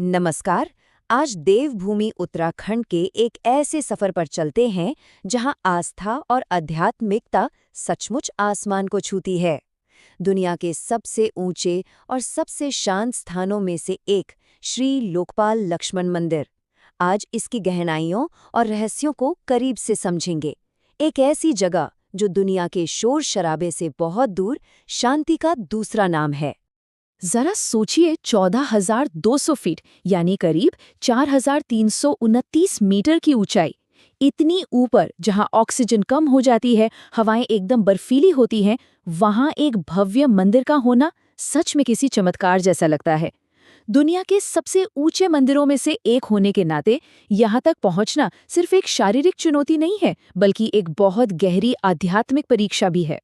नमस्कार। आज देवभूमि उत्तराखंड के एक ऐसे सफर पर चलते हैं जहां आस्था और आध्यात्मिकता सचमुच आसमान को छूती है। दुनिया के सबसे ऊंचे और सबसे शांत स्थानों में से एक श्री लोकपाल लक्ष्मण मंदिर। आज इसकी गहराइयों और रहस्यों को करीब से समझेंगे। एक ऐसी जगह जो दुनिया के शोर शराबे से बहुत दूर शांति का दूसरा नाम है। जरा सोचिए 14,200 फीट यानी करीब 4,329 मीटर की ऊंचाई। इतनी ऊपर जहां ऑक्सीजन कम हो जाती है, हवाएं एकदम बर्फीली होती हैं, वहां एक भव्य मंदिर का होना सच में किसी चमत्कार जैसा लगता है। दुनिया के सबसे ऊंचे मंदिरों में से एक होने के नाते यहां तक पहुंचना सिर्फ एक शारीरिक चुनौती नहीं है, बल्कि एक बहुत गहरी आध्यात्मिक परीक्षा भी है।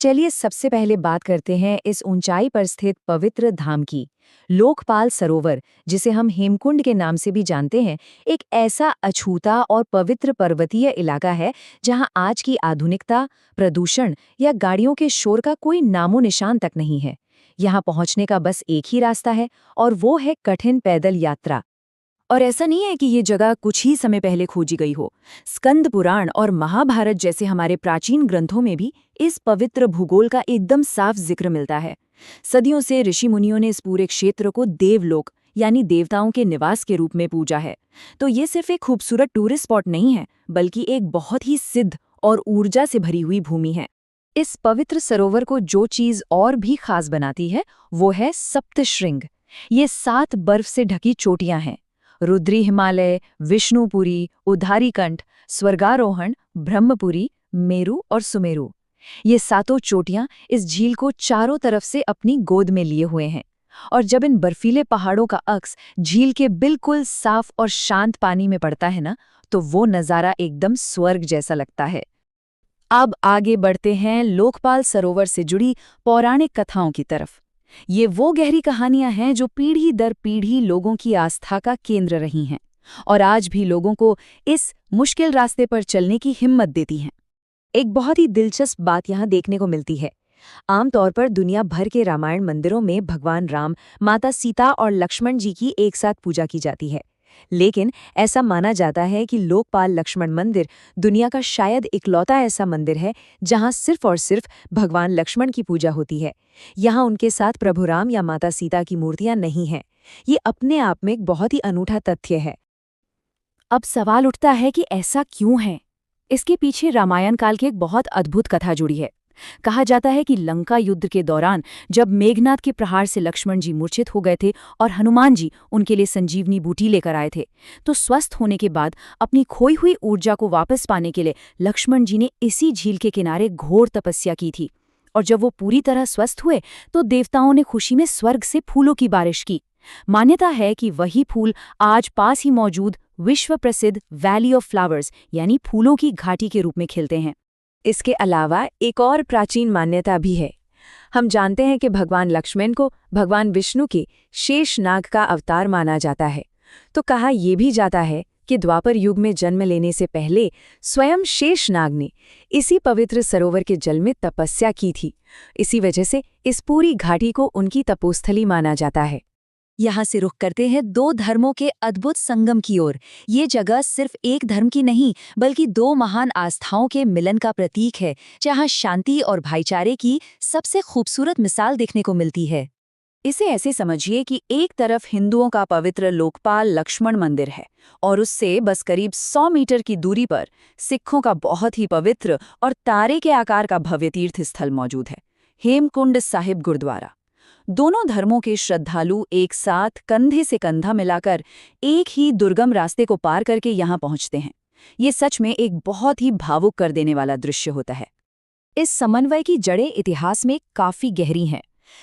चलिए सबसे पहले बात करते हैं इस ऊंचाई पर स्थित पवित्र धाम की। लोकपाल सरोवर, जिसे हम हेमकुंड के नाम से भी जानते हैं, एक ऐसा अछूता और पवित्र पर्वतीय इलाका है जहां आज की आधुनिकता, प्रदूषण या गाड़ियों के शोर का कोई नामो निशान तक नहीं है। यहां पहुंचने का बस एक ही रास्ता है और वो है कठिन पैदल यात्रा। और ऐसा नहीं है कि ये जगह कुछ ही समय पहले खोजी गई हो। स्कंद पुराण और महाभारत जैसे हमारे प्राचीन ग्रंथों में भी इस पवित्र भूगोल का एकदम साफ जिक्र मिलता है। सदियों से ऋषि मुनियों ने इस पूरे क्षेत्र को देवलोक यानी देवताओं के निवास के रूप में पूजा है। तो ये सिर्फ एक खूबसूरत टूरिस्ट स्पॉट नहीं है, बल्कि एक बहुत ही सिद्ध और ऊर्जा से भरी हुई भूमि है। इस पवित्र सरोवर को जो चीज और भी खास बनाती है वो है सप्तशृंग। ये 7 बर्फ से ढकी चोटियां हैं। रुद्री हिमालय, विष्णुपुरी, उधारीकंठ, स्वर्गारोहण, ब्रह्मपुरी, मेरु और सुमेरु। ये 7 चोटियां इस झील को चारों तरफ से अपनी गोद में लिए हुए हैं। और जब इन बर्फीले पहाड़ों का अक्स झील के बिल्कुल साफ और शांत पानी में पड़ता है ना, तो वो नज़ारा एकदम स्वर्ग जैसा लगता है। अब आगे बढ़ते हैं लोकपाल सरोवर से जुड़ी पौराणिक कथाओं की तरफ। ये वो गहरी कहानियां हैं जो पीढ़ी दर पीढ़ी लोगों की आस्था का केंद्र रही हैं और आज भी लोगों को इस मुश्किल रास्ते पर चलने की हिम्मत देती हैं। एक बहुत ही दिलचस्प बात यहाँ देखने को मिलती है। आमतौर पर दुनिया भर के रामायण मंदिरों में भगवान राम, माता सीता और लक्ष्मण जी की एक साथ पूजा की जाती है। लेकिन ऐसा माना जाता है कि लोकपाल लक्ष्मण मंदिर दुनिया का शायद इकलौता ऐसा मंदिर है जहां सिर्फ और सिर्फ भगवान लक्ष्मण की पूजा होती है। यहाँ उनके साथ प्रभु राम या माता सीता की मूर्तियां नहीं हैं। ये अपने आप में एक बहुत ही अनूठा तथ्य है। अब सवाल उठता है कि ऐसा क्यों है? इसके पीछे रामायण काल की एक बहुत अद्भुत कथा जुड़ी है। कहा जाता है कि लंका युद्ध के दौरान जब मेघनाद के प्रहार से लक्ष्मण जी मूर्छित हो गए थे और हनुमान जी उनके लिए संजीवनी बूटी लेकर आए थे, तो स्वस्थ होने के बाद अपनी खोई हुई ऊर्जा को वापस पाने के लिए लक्ष्मण जी ने इसी झील के किनारे घोर तपस्या की थी। और जब वो पूरी तरह स्वस्थ हुए तो देवताओं ने खुशी में स्वर्ग से फूलों की बारिश की। मान्यता है कि वही फूल आज पास ही मौजूद विश्व प्रसिद्ध वैली ऑफ फ्लावर्स यानी फूलों की घाटी के रूप में खिलते हैं। इसके अलावा एक और प्राचीन मान्यता भी है। हम जानते हैं कि भगवान लक्ष्मण को भगवान विष्णु के शेषनाग का अवतार माना जाता है। तो कहा यह भी जाता है कि द्वापर युग में जन्म लेने से पहले स्वयं शेषनाग ने इसी पवित्र सरोवर के जल में तपस्या की थी। इसी वजह से इस पूरी घाटी को उनकी तपोस्थली माना जाता है। यहाँ से रुख करते हैं 2 धर्मों के अद्भुत संगम की ओर। ये जगह सिर्फ एक धर्म की नहीं, बल्कि 2 महान आस्थाओं के मिलन का प्रतीक है, जहाँ शांति और भाईचारे की सबसे खूबसूरत मिसाल देखने को मिलती है। इसे ऐसे समझिए कि एक तरफ हिंदुओं का पवित्र लोकपाल लक्ष्मण मंदिर है और उससे बस करीब 100 मीटर की दूरी पर सिखों का बहुत ही पवित्र और तारे के आकार का भव्य तीर्थ स्थल मौजूद है, हेमकुंड साहिब गुरुद्वारा। दोनों धर्मों के श्रद्धालु एक साथ कंधे से कंधा मिलाकर एक ही दुर्गम रास्ते को पार करके यहाँ पहुँचते हैं। ये सच में एक बहुत ही भावुक कर देने वाला दृश्य होता है। इस समन्वय की जड़ें इतिहास में काफी गहरी हैं।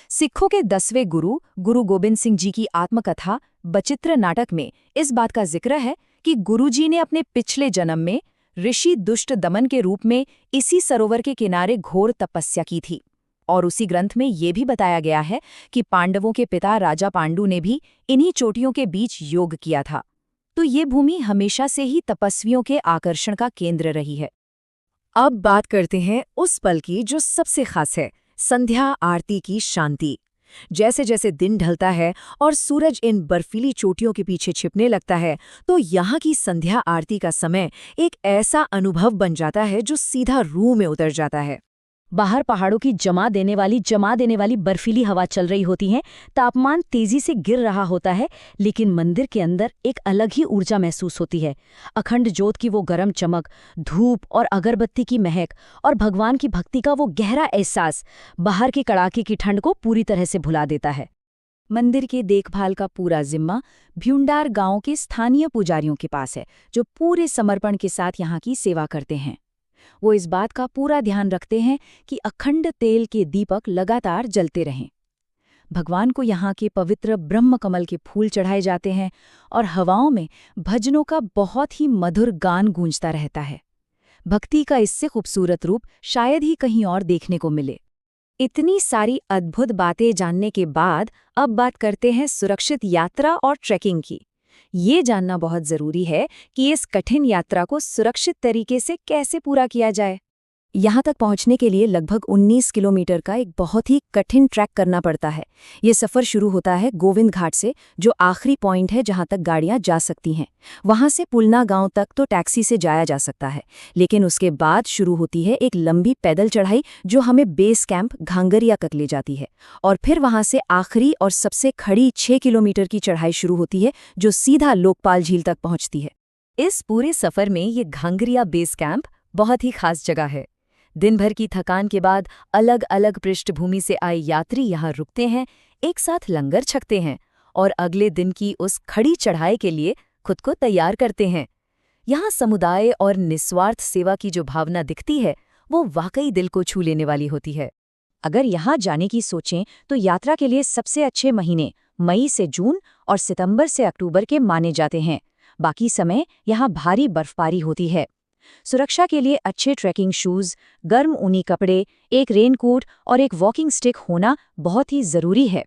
सिखों के 10वें गुरु गुरु गोबिंद सिंह जी की आत्मकथा बचित्र नाटक में इस बात का जिक्र है कि गुरुजी ने अपने पिछले जन्म में ऋषि दुष्ट दमन के रूप में इसी सरोवर के किनारे घोर तपस्या की थी। और उसी ग्रंथ में ये भी बताया गया है कि पांडवों के पिता राजा पांडु ने भी इन्हीं चोटियों के बीच योग किया था। तो ये भूमि हमेशा से ही तपस्वियों के आकर्षण का केंद्र रही है। अब बात करते हैं उस पल की जो सबसे खास है, संध्या आरती की शांति। जैसे जैसे दिन ढलता है और सूरज इन बर्फीली चोटियों के पीछे छिपने लगता है, तो यहाँ की संध्या आरती का समय एक ऐसा अनुभव बन जाता है जो सीधा रूह में उतर जाता है। बाहर पहाड़ों की जमा देने वाली बर्फीली हवा चल रही होती है, तापमान तेजी से गिर रहा होता है, लेकिन मंदिर के अंदर एक अलग ही ऊर्जा महसूस होती है। अखंड ज्योत की वो गरम चमक, धूप और अगरबत्ती की महक और भगवान की भक्ति का वो गहरा एहसास बाहर की कड़ाके की ठंड को पूरी तरह से भुला देता है। मंदिर के देखभाल का पूरा जिम्मा भ्यूंडार गांव के स्थानीय पुजारियों के पास है, जो पूरे समर्पण के साथ यहाँ की सेवा करते हैं। वो इस बात का पूरा ध्यान रखते हैं कि अखंड तेल के दीपक लगातार जलते रहें। भगवान को यहाँ के पवित्र ब्रह्म कमल के फूल चढ़ाए जाते हैं और हवाओं में भजनों का बहुत ही मधुर गान गूंजता रहता है। भक्ति का इससे खूबसूरत रूप शायद ही कहीं और देखने को मिले। इतनी सारी अद्भुत बातें जानने के बाद अब बात करते हैं सुरक्षित यात्रा और ट्रैकिंग की। ये जानना बहुत ज़रूरी है कि इस कठिन यात्रा को सुरक्षित तरीके से कैसे पूरा किया जाए। यहाँ तक पहुँचने के लिए लगभग 19 किलोमीटर का एक बहुत ही कठिन ट्रैक करना पड़ता है। ये सफ़र शुरू होता है गोविंद घाट से, जो आखिरी पॉइंट है जहाँ तक गाड़ियाँ जा सकती हैं। वहाँ से पुलना गांव तक तो टैक्सी से जाया जा सकता है, लेकिन उसके बाद शुरू होती है एक लंबी पैदल चढ़ाई जो हमें बेस कैंप घांगरिया तक ले जाती है। और फिर वहाँ से आखिरी और सबसे खड़ी 6 किलोमीटर की चढ़ाई शुरू होती है, जो सीधा लोकपाल झील तक पहुँचती है। इस पूरे सफ़र में ये घांगरिया बेस कैंप बहुत ही खास जगह है। दिन भर की थकान के बाद अलग अलग पृष्ठभूमि से आए यात्री यहाँ रुकते हैं, एक साथ लंगर छकते हैं और अगले दिन की उस खड़ी चढ़ाई के लिए खुद को तैयार करते हैं। यहाँ समुदाय और निस्वार्थ सेवा की जो भावना दिखती है, वो वाकई दिल को छू लेने वाली होती है। अगर यहाँ जाने की सोचें तो यात्रा के लिए सबसे अच्छे महीने मई से जून और सितंबर से अक्टूबर के माने जाते हैं। बाकी समय यहाँ भारी बर्फबारी होती है। सुरक्षा के लिए अच्छे ट्रैकिंग शूज़, गर्म ऊनी कपड़े, एक रेनकोट और एक वॉकिंग स्टिक होना बहुत ही ज़रूरी है।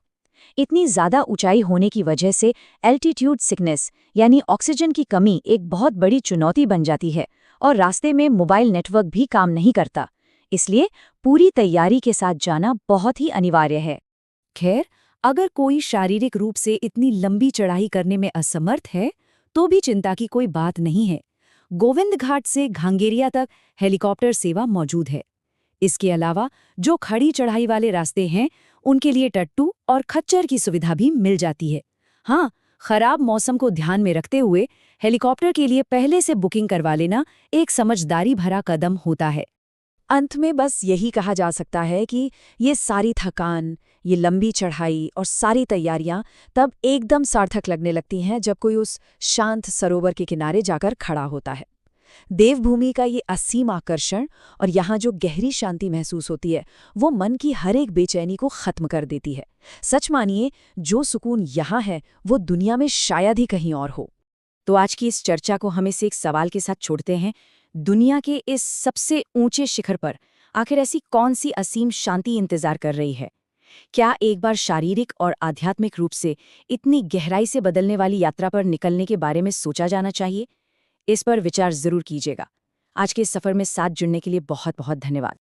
इतनी ज़्यादा ऊंचाई होने की वजह से एल्टीट्यूड सिकनेस यानी ऑक्सीजन की कमी एक बहुत बड़ी चुनौती बन जाती है और रास्ते में मोबाइल नेटवर्क भी काम नहीं करता। इसलिए पूरी तैयारी के साथ जाना बहुत ही अनिवार्य है। खैर, अगर कोई शारीरिक रूप से इतनी लंबी चढ़ाई करने में असमर्थ है, तो भी चिंता की कोई बात नहीं है। गोविंद घाट से घांगेरिया तक हेलीकॉप्टर सेवा मौजूद है। इसके अलावा जो खड़ी चढ़ाई वाले रास्ते हैं, उनके लिए टट्टू और खच्चर की सुविधा भी मिल जाती है। हाँ, खराब मौसम को ध्यान में रखते हुए हेलीकॉप्टर के लिए पहले से बुकिंग करवा लेना एक समझदारी भरा कदम होता है। अंत में बस यही कहा जा सकता है कि ये सारी थकान, ये लंबी चढ़ाई और सारी तैयारियां तब एकदम सार्थक लगने लगती हैं जब कोई उस शांत सरोवर के किनारे जाकर खड़ा होता है। देवभूमि का ये असीम आकर्षण और यहाँ जो गहरी शांति महसूस होती है, वो मन की हर एक बेचैनी को खत्म कर देती है। सच मानिए, जो सुकून यहाँ है वो दुनिया में शायद ही कहीं और हो। तो आज की इस चर्चा को हम इस एक सवाल के साथ छोड़ते हैं। दुनिया के इस सबसे ऊंचे शिखर पर आखिर ऐसी कौन सी असीम शांति इंतजार कर रही है? क्या एक बार शारीरिक और आध्यात्मिक रूप से इतनी गहराई से बदलने वाली यात्रा पर निकलने के बारे में सोचा जाना चाहिए? इस पर विचार जरूर कीजिएगा। आज के इस सफर में साथ जुड़ने के लिए बहुत बहुत धन्यवाद।